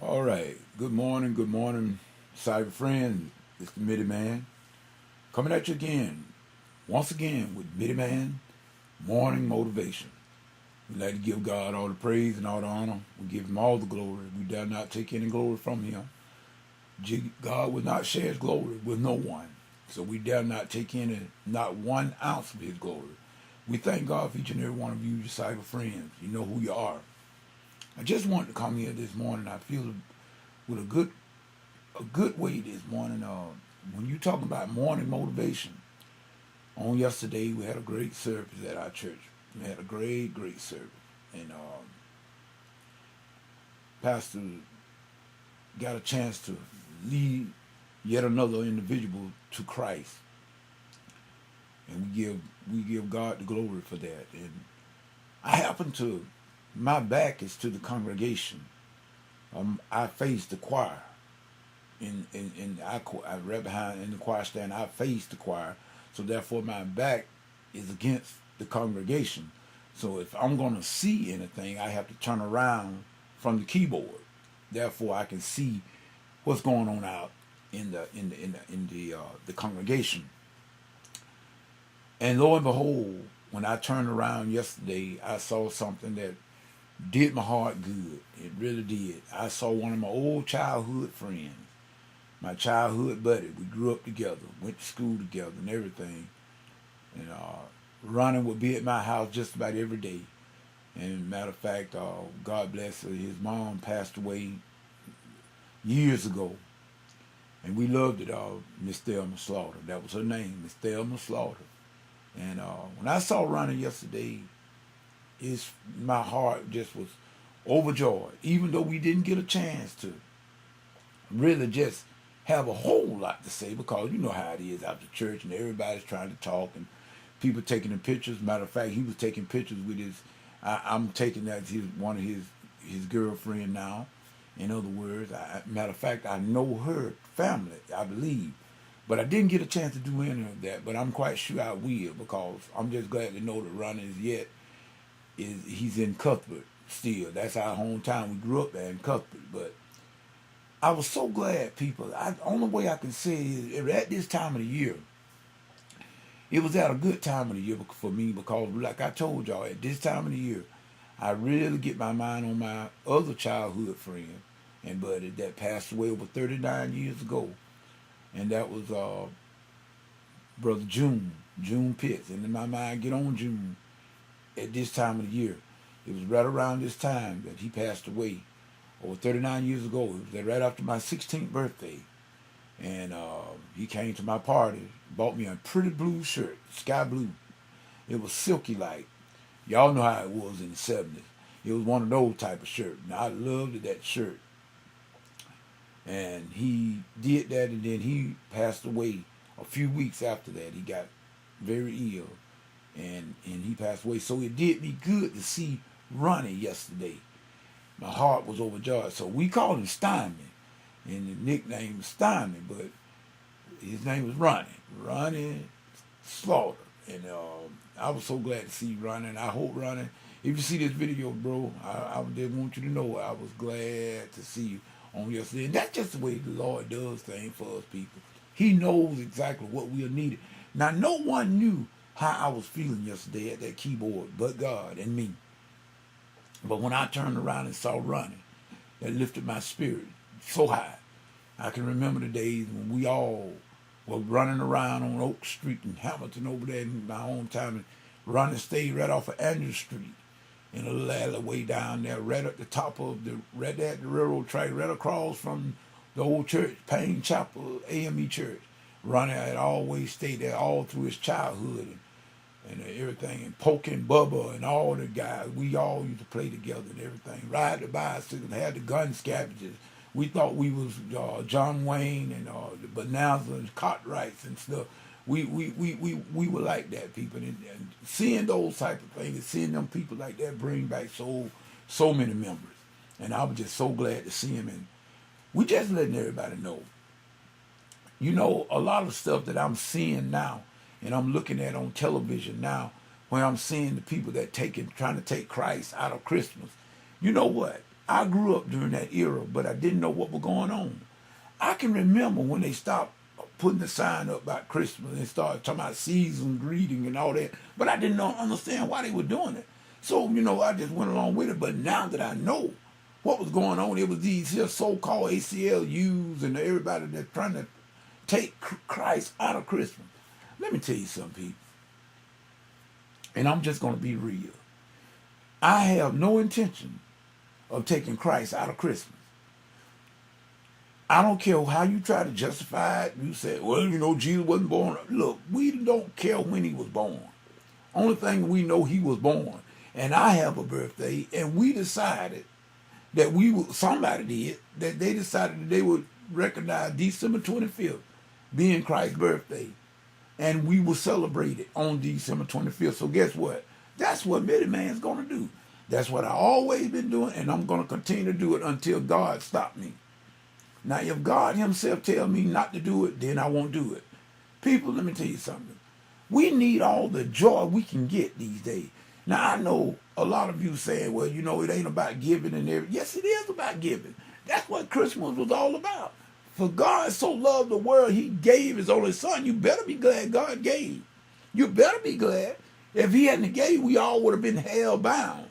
All right. Good morning, cyber friend. It's the Midi Man coming at you again, once again with Midi Man Morning Motivation. We like to give God all the praise and all the honor. We give Him all the glory. We dare not take any glory from Him. God will not share His glory with no one. So we dare not take any, not 1 ounce of His glory. We thank God for each and every one of you, your cyber friends. You know who you are. I just wanted to come here this morning. I feel with a good way this morning. When you talk about morning motivation, on yesterday we had a great service at our church. We had a great service, and Pastor got a chance to lead yet another individual to Christ, and we give God the glory for that. And I happen to, my back is to the congregation. I face the choir. I right behind in the choir stand. I face the choir, so therefore my back is against the congregation. So if I'm going to see anything, I have to turn around from the keyboard. Therefore, I can see what's going on out in the congregation. And lo and behold, when I turned around yesterday, I saw something that did my heart good. It really did. I saw one of my old childhood friends, my childhood buddy. We grew up together, went to school together and everything. And Ronnie would be at my house just about every day. And matter of fact, God bless her, his mom passed away years ago. And we loved it all, Miss Thelma Slaughter. That was her name, Miss Thelma Slaughter. And when I saw Ronnie yesterday, my heart just was overjoyed. Even though we didn't get a chance to really just have a whole lot to say, because you know how it is after church and everybody's trying to talk and people taking the pictures. Matter of fact, he was taking pictures with I'm taking that as one of his girlfriend now. In other words, matter of fact, I know her family, I believe. But I didn't get a chance to do any of that, but I'm quite sure I will, because I'm just glad to know that Ronnie he's in Cuthbert still. That's our hometown. We grew up there in Cuthbert. But I was so glad, people. The only way I can say is at this time of the year, it was at a good time of the year for me, because like I told y'all, at this time of the year, I really get my mind on my other childhood friend and buddy that passed away over 39 years ago. And that was Brother June Pitts. And in my mind, get on June at this time of the year. It was right around this time that he passed away, over 39 years ago. It was right after my 16th birthday. And he came to my party, bought me a pretty blue shirt, sky blue. It was silky like. Y'all know how it was in the 70s. It was one of those type of shirts. And I loved that shirt. And he did that, and then he passed away a few weeks after that. He got very ill, and he passed away. So it did me good to see Ronnie yesterday. My heart was overjoyed. So we called him Steinman, and the nickname was Steinman, but his name was Ronnie Slaughter. And I was so glad to see Ronnie, and I hope Ronnie, if you see this video, bro, I just want you to know I was glad to see you on yesterday. And that's just the way the Lord does things for us people. He knows exactly what we are needed. Now, no one knew how I was feeling yesterday at that keyboard but God and me. But when I turned around and saw Ronnie, that lifted my spirit so high. I can remember the days when we all were running around on Oak Street in Hamilton over there in my own time. And Ronnie stayed right off of Andrew Street in a little alleyway down there, right at the top of right there at the railroad track, right across from the old church, Payne Chapel AME Church. Ronnie had always stayed there all through his childhood and everything, and Polk and Bubba and all the guys. We all used to play together and everything. Ride the bicycle, had the gun scavengers. We thought we was John Wayne and the Bonanza and Cartwrights and stuff. We were like that, people, and seeing those type of things, and seeing them people like that bring back so many memories. And I was just so glad to see him. And we just letting everybody know. You know, a lot of stuff that I'm seeing now, and I'm looking at on television now, where I'm seeing the people that trying to take Christ out of Christmas. You know what? I grew up during that era, but I didn't know what was going on. I can remember when they stopped putting the sign up about Christmas and started talking about season greeting and all that, but I didn't understand why they were doing it. So, I just went along with it. But now that I know what was going on, it was these here so-called ACLUs and everybody that's trying to take Christ out of Christmas. Let me tell you something, people. And I'm just going to be real. I have no intention of taking Christ out of Christmas. I don't care how you try to justify it. You say, well, Jesus wasn't born. Look, we don't care when he was born. Only thing we know, he was born. And I have a birthday, and we decided that somebody did, that they decided that they would recognize December 25th being Christ's birthday. And we will celebrate it on December 25th. So guess what? That's what Many Man's going to do. That's what I always been doing, and I'm going to continue to do it until God stops me. Now, if God himself tell me not to do it, then I won't do it. People, let me tell you something. We need all the joy we can get these days. Now, I know a lot of you saying, well, it ain't about giving and everything. Yes, it is about giving. That's what Christmas was all about. For God so loved the world, he gave his only son. You better be glad God gave. You better be glad. If he hadn't gave, we all would have been hell-bound.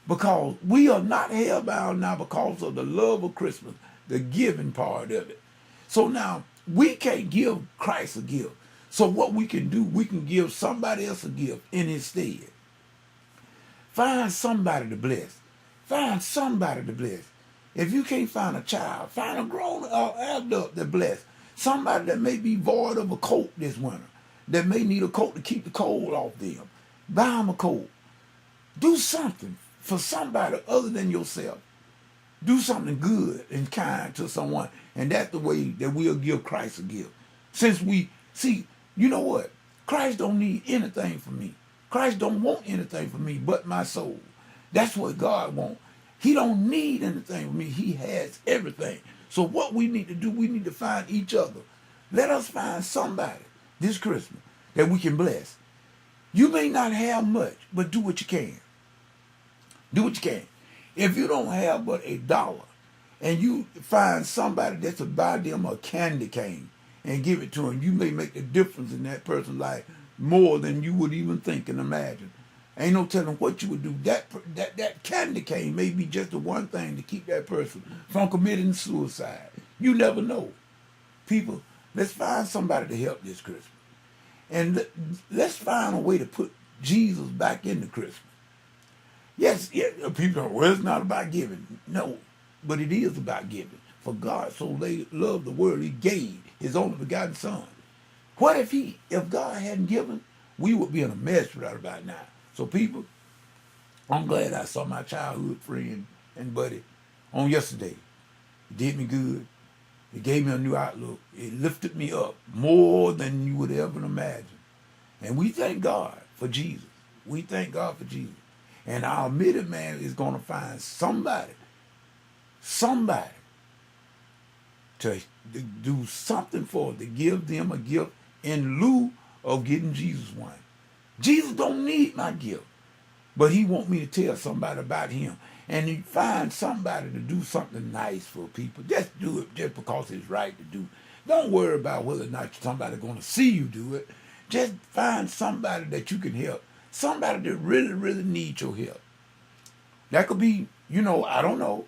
Because we are not hell-bound now because of the love of Christmas, the giving part of it. So now, we can't give Christ a gift. So what we can do, we can give somebody else a gift in his stead. Find somebody to bless. Find somebody to bless. If you can't find a child, find a grown adult to bless. Somebody that may be void of a coat this winter, that may need a coat to keep the cold off them. Buy them a coat. Do something for somebody other than yourself. Do something good and kind to someone. And that's the way that we'll give Christ a gift. Since you know what? Christ don't need anything from me. Christ don't want anything from me but my soul. That's what God wants. He don't need anything from me. He has everything. So what we need to do, we need to find each other. Let us find somebody this Christmas that we can bless. You may not have much, but do what you can. Do what you can. If you don't have but $1 and you find somebody that's to buy them a candy cane and give it to them, you may make the difference in that person's life more than you would even think and imagine. Ain't no telling what you would do. That candy cane may be just the one thing to keep that person from committing suicide. You never know. People, let's find somebody to help this Christmas. And let's find a way to put Jesus back into Christmas. Yes, people are, well, it's not about giving. No, but it is about giving. For God so loved the world, he gave his only begotten son. What if God hadn't given, we would be in a mess right about now. So people, I'm glad I saw my childhood friend and buddy on yesterday. It did me good. It gave me a new outlook. It lifted me up more than you would ever imagine. And we thank God for Jesus. We thank God for Jesus. And our admitted man is going to find somebody to do something for, to give them a gift in lieu of getting Jesus one. Jesus don't need my gift, but he want me to tell somebody about him. And you find somebody to do something nice for people. Just do it just because it's right to do. Don't worry about whether or not somebody's going to see you do it. Just find somebody that you can help. Somebody that really, really needs your help. That could be, I don't know.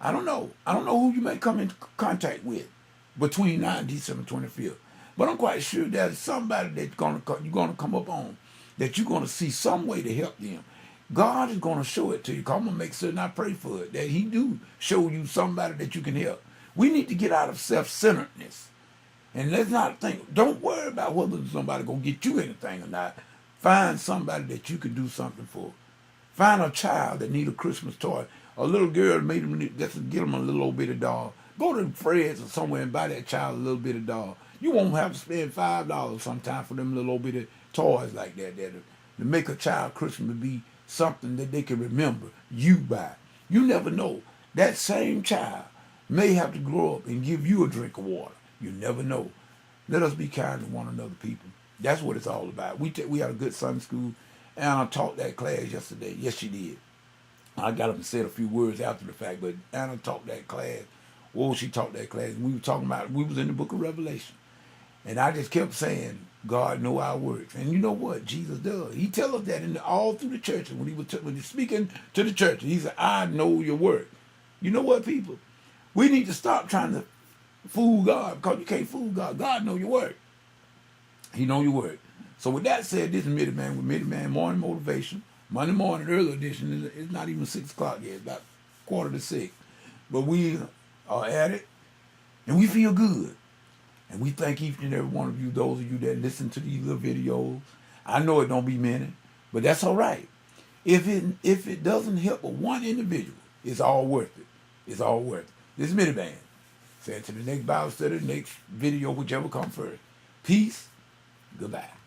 I don't know who you may come into contact with between now and December 25th. But I'm quite sure there's somebody that you're going to come up on, that you're going to see some way to help them. God is going to show it to you. I'm going to make certain I pray for it, that he do show you somebody that you can help. We need to get out of self-centeredness. And let's not think, don't worry about whether somebody's going to get you anything or not. Find somebody that you can do something for. Find a child that need a Christmas toy. A little girl made them, just get them a little old bitty doll. Go to Fred's or somewhere and buy that child a little bitty doll. You won't have to spend $5 sometime for them little old bitty toys like that to make a child Christmas be something that they can remember you by. You never know. That same child may have to grow up and give you a drink of water. You never know. Let us be kind to one another, people. That's what it's all about. We had a good Sunday school, and I taught that class yesterday. Yes, she did. I got up and said a few words after the fact, but Anna taught that class. Whoa, she taught that class. And we were talking about, we was in the book of Revelation. And I just kept saying, God know our works. And you know what? Jesus does. He tell us that all through the churches. When he's speaking to the church, he said, I know your work. You know what, people? We need to stop trying to fool God, because you can't fool God. God know your work. He know your work. So with that said, this is Mitty Man with Mitty Man Morning Motivation. Monday morning, early edition. It's not even 6 o'clock yet. It's about 5:45. But we are at it, and we feel good. And we thank each and every one of you, those of you that listen to these little videos. I know it don't be many, but that's all right. If it doesn't help one individual, it's all worth it. It's all worth it. This is Mitty Man. Say it to the next Bible study, next video, whichever comes first. Peace. Goodbye.